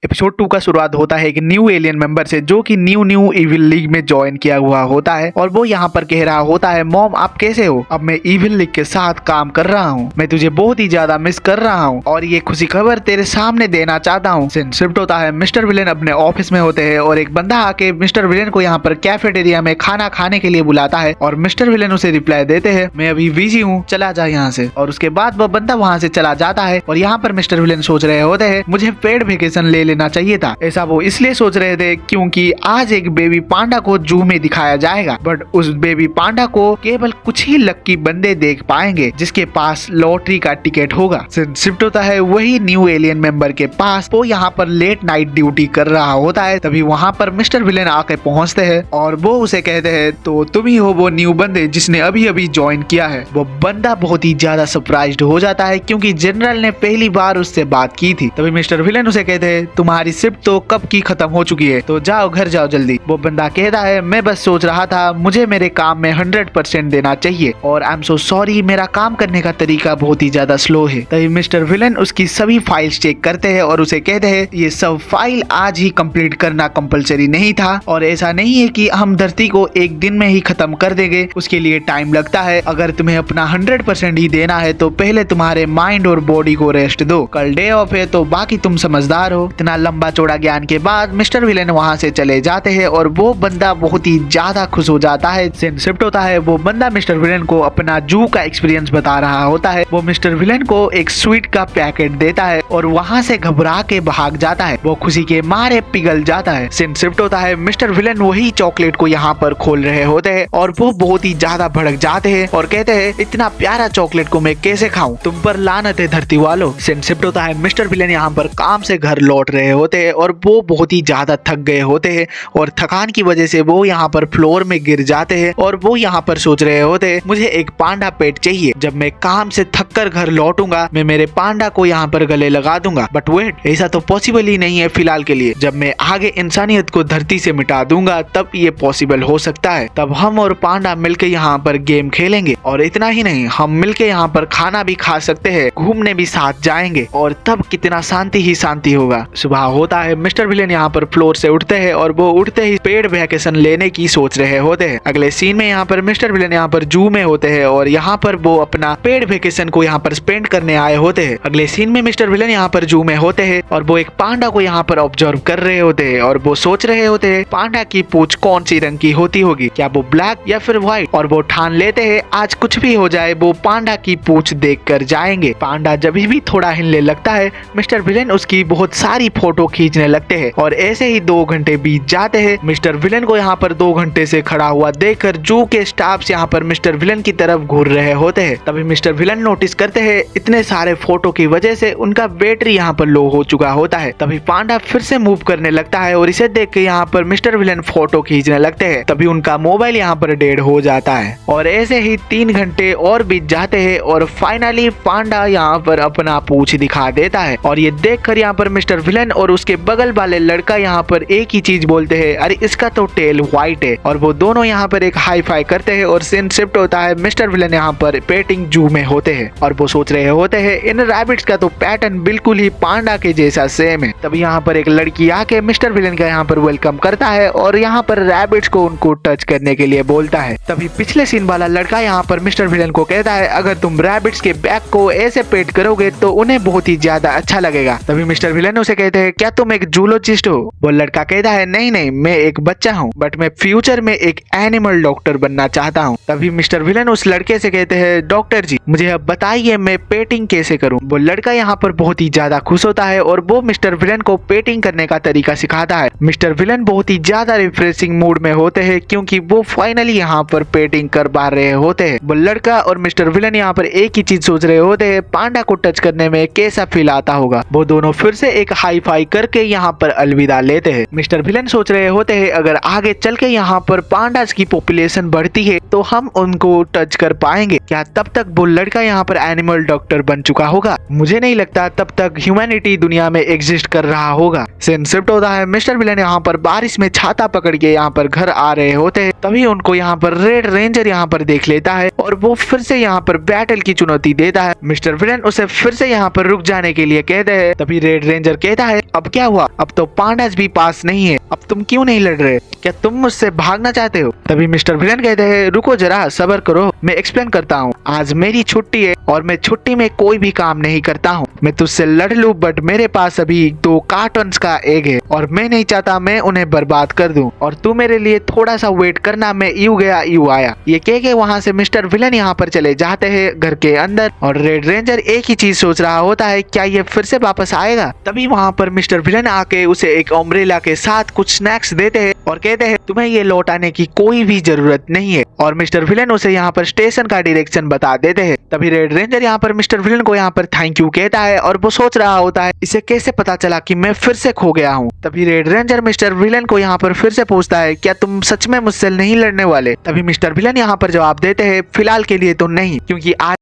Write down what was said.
Episode 2 का शुरुआत होता है एक न्यू एलियन मेंबर से जो कि न्यू इविल लीग में ज्वाइन किया हुआ होता है और वो यहाँ पर कह रहा होता है, मॉम आप कैसे हो? अब मैं इविल लीग के साथ काम कर रहा हूँ, मैं तुझे बहुत ही ज्यादा मिस कर रहा हूँ और ये खुशी खबर तेरे सामने देना चाहता हूँ। सीन शिफ्ट होता है, मिस्टर विलेन अपने ऑफिस में होते हैं और एक बंदा आके मिस्टर विलेन को यहाँ पर कैफेटेरिया में खाना खाने के लिए बुलाता है और मिस्टर विलेन उसे रिप्लाई देते हैं, मैं अभी बिजी हूँ, चला जा यहाँ से। और उसके बाद वह बंदा वहाँ से चला जाता है और यहाँ पर मिस्टर विलेन सोच रहे होते हैं, मुझे पेड वेकेशन ले लेना चाहिए था। ऐसा वो इसलिए सोच रहे थे क्योंकि आज एक बेबी पांडा को जू में दिखाया जाएगा, बट उस बेबी पांडा को केवल कुछ ही लक्की बंदे देख पाएंगे जिसके पास लॉटरी का टिकट होगा। शिफ्ट होता है वही न्यू एलियन मेंबर के पास, वो यहाँ पर लेट नाइट ड्यूटी कर रहा होता है। तभी वहाँ पर मिस्टर विलेन आके पहुँचते हैं और वो उसे कहते हैं, तो तुम ही हो वो न्यू बंदे जिसने अभी अभी ज्वाइन किया है। वो बंदा बहुत ही ज्यादा सरप्राइज्ड हो जाता है क्योंकि जनरल ने पहली बार उससे बात की थी। तभी मिस्टर विलेन उसे कहते हैं, तुम्हारी शिफ्ट तो कब की खत्म हो चुकी है, तो जाओ घर जाओ जल्दी। वो बंदा कहता है, मैं बस सोच रहा था मुझे मेरे काम में 100% देना चाहिए और आई एम सो सॉरी, मेरा काम करने का तरीका बहुत ही ज्यादा स्लो है। तभी मिस्टर विलेन उसकी सभी फाइल्स चेक करते हैं और उसे कहते हैं, ये सब फाइल आज ही कंप्लीट करना कंपलसरी नहीं था और ऐसा नहीं है कि हम धरती को एक दिन में ही खत्म कर देंगे, उसके लिए टाइम लगता है। अगर तुम्हें अपना 100% ही देना है तो पहले तुम्हारे माइंड और बॉडी को रेस्ट दो, कल डे ऑफ है तो बाकी तुम समझदार हो। इतना लंबा चौड़ा ज्ञान के बाद मिस्टर विलेन वहाँ से चले जाते हैं और वो बंदा बहुत ही ज्यादा खुश हो जाता है। सीन शिफ्ट होता है, वो बंदा मिस्टर विलेन को अपना जू का एक्सपीरियंस बता रहा होता है। वो मिस्टर विलेन को एक स्वीट का पैकेट देता है और वहाँ से घबरा के भाग जाता है, वो खुशी के मारे पिघल जाता है। सीन शिफ्ट होता है, मिस्टर विलेन वही चॉकलेट को यहाँ पर खोल रहे होते हैं और वो बहुत ही ज्यादा भड़क जाते हैं और कहते हैं, इतना प्यारा चॉकलेट को मैं कैसे खाऊं, तुम पर लानत है धरती वालों। सीन शिफ्ट होता है, मिस्टर विलेन यहाँ पर काम से घर लौट रहे होते हैं और वो बहुत ही ज्यादा थक गए होते हैं और थकान की वजह से वो यहाँ पर फ्लोर में गिर जाते हैं और वो यहाँ पर सोच रहे होते हैं, मुझे एक पांडा पेट चाहिए, जब मैं काम से थक कर घर लौटूंगा मैं मेरे पांडा को यहाँ पर गले लगा दूंगा। बट वेट, ऐसा तो पॉसिबल ही नहीं है फिलहाल के लिए, जब मैं आगे इंसानियत को धरती से मिटा दूंगा तब ये पॉसिबल हो सकता है। तब हम और पांडा मिलकर यहाँ पर गेम खेलेंगे और इतना ही नहीं, हम मिलकर यहाँ पर खाना भी खा सकते हैं, घूमने भी साथ जाएंगे और तब कितना शांति ही शांति होगा। सुबह होता है, मिस्टर विलेन यहाँ पर फ्लोर से उठते हैं और वो उठते ही पेड वैकेशन लेने की सोच रहे होते हैं। अगले सीन में यहाँ पर मिस्टर विलेन यहाँ पर जू में होते हैं और यहाँ पर वो अपना पेड वैकेशन को यहाँ पर स्पेंड करने आए होते हैं। अगले सीन में मिस्टर विलेन यहाँ पर जू में होते हैं और वो एक पांडा को यहाँ पर ऑब्जर्व कर रहे होते हैं और वो सोच रहे होते हैं पांडा की पूंछ कौन सी रंग की होती होगी, क्या वो ब्लैक या फिर व्हाइट। और वो ठान लेते हैं आज कुछ भी हो जाए वो पांडा की पूंछ देख कर जाएंगे। पांडा जब भी थोड़ा हिलने लगता है मिस्टर विलेन उसकी बहुत सारी फोटो खींचने लगते हैं और ऐसे ही 2 घंटे बीत जाते हैं। मिस्टर विलेन को यहाँ पर 2 घंटे से खड़ा हुआ देखकर जू के स्टाफ्स यहाँ पर मिस्टर विलेन की तरफ घूर रहे होते हैं। तभी मिस्टर विलेन नोटिस करते हैं इतने सारे फोटो की वजह से उनका बैटरी यहाँ पर लो हो चुका होता है। तभी पांडा फिर से मूव करने लगता है और इसे देख के यहाँ पर मिस्टर विलेन फोटो खींचने लगते हैं। तभी उनका मोबाइल यहाँ पर डेड हो जाता है और ऐसे ही 3 घंटे और बीत जाते हैं और फाइनली पांडा यहाँ पर अपना पूंछ दिखा देता है और ये देख कर यहाँ पर मिस्टर विलेन और उसके बगल वाले लड़का यहाँ पर एक ही चीज बोलते हैं, अरे इसका तो टेल व्हाइट है। और वो दोनों यहाँ पर एक हाई फाई करते हैं और सीन शिफ्ट होता है, मिस्टर विलेन यहाँ पर पेटिंग जू में होते हैं और वो सोच रहे होते हैं इन रैबिट्स का तो पैटर्न बिल्कुल ही पांडा के जैसा सेम है। तभी यहाँ पर एक लड़की आके मिस्टर विलेन का यहाँ पर वेलकम करता है और यहाँ पर रैबिट्स को उनको टच करने के लिए बोलता है। तभी पिछले सीन वाला लड़का यहाँ पर मिस्टर विलेन को कहता है, अगर तुम रैबिट्स के बैक को ऐसे पेट करोगे तो उन्हें बहुत ही ज्यादा अच्छा लगेगा। तभी मिस्टर विलेन उसे कहते हैं, क्या तुम एक जूलॉजिस्ट हो? वो लड़का कहता है, नहीं नहीं, मैं एक बच्चा हूँ बट मैं फ्यूचर में एक एनिमल डॉक्टर बनना चाहता हूँ। तभी मिस्टर विलेन उस लड़के से कहते हैं, डॉक्टर जी मुझे अब बताइए मैं पेटिंग कैसे करूँ। वो लड़का यहाँ पर बहुत ही ज्यादा खुश होता है और वो मिस्टर विलेन को पेटिंग करने का तरीका सिखाता है। मिस्टर विलेन बहुत ही ज्यादा रिफ्रेशिंग मूड में होते हैं क्योंकि वो फाइनली यहाँ पर पेटिंग कर पा रहे होते हैं। वो लड़का और मिस्टर विलेन यहाँ पर एक ही चीज सोच रहे होते हैं, पांडा को टच करने में कैसा फील आता होगा। वो दोनों फिर से एक हाई फाई करके यहाँ पर अलविदा लेते हैं। मिस्टर विलेन सोच रहे होते हैं अगर आगे चल के यहाँ पर पांडास की पॉपुलेशन बढ़ती है तो हम उनको टच कर पाएंगे। क्या तब तक वो लड़का यहाँ पर एनिमल डॉक्टर बन चुका होगा? मुझे नहीं लगता तब तक ह्यूमैनिटी दुनिया में एग्जिस्ट कर रहा होगा। सीन शिफ्ट होता है, मिस्टर विलेन यहाँ पर बारिश में छाता पकड़ के यहाँ पर घर आ रहे होते हैं। तभी उनको यहाँ पर रेड रेंजर यहाँ पर देख लेता है और वो फिर से यहाँ पर बैटल की चुनौती देता है। मिस्टर विलेन उसे फिर से यहाँ पर रुक जाने के लिए कहते हैं। तभी रेड रेंजर कहता है अब क्या हुआ? अब तो पांडास भी पास नहीं है, अब तुम क्यों नहीं लड़ रहे? क्या तुम मुझसे भागना चाहते हो? तभी मिस्टर विलन कहते हैं रुको जरा सब्र करो, मैं एक्सप्लेन करता हूँ। आज मेरी छुट्टी है और मैं छुट्टी में कोई भी काम नहीं करता हूँ। मैं तुझसे लड़ लूं बट मेरे पास अभी 2 कार्टन्स का एग है और मैं नहीं चाहता मैं उन्हें बर्बाद कर दूं और तू मेरे लिए थोड़ा सा वेट करना, मैं यूं गया यूं आया। ये कह के वहाँ से मिस्टर विलन यहाँ पर चले जाते हैं घर के अंदर और रेड रेंजर एक ही चीज सोच रहा होता है क्या ये फिर से वापस आएगा। तभी वहाँ पर मिस्टर विलन आके उसे एक अम्ब्रेला के साथ कुछ स्नैक्स देते हैं और कहते हैं तुम्हें ये लौटाने की कोई भी जरूरत नहीं है और मिस्टर विलन उसे यहाँ पर स्टेशन का डायरेक्शन बता देते हैं। तभी रेड रेंजर यहाँ पर मिस्टर विलन को यहाँ पर थैंक यू कहता है और वो सोच रहा होता है इसे कैसे पता चला कि मैं फिर से खो गया हूँ। तभी रेड रेंजर मिस्टर विलन को यहाँ पर फिर से पूछता है क्या तुम सच में मुझसे नहीं लड़ने वाले? तभी मिस्टर विलन यहाँ पर जवाब देते हैं फिलहाल के लिए तो नहीं, क्योंकि आज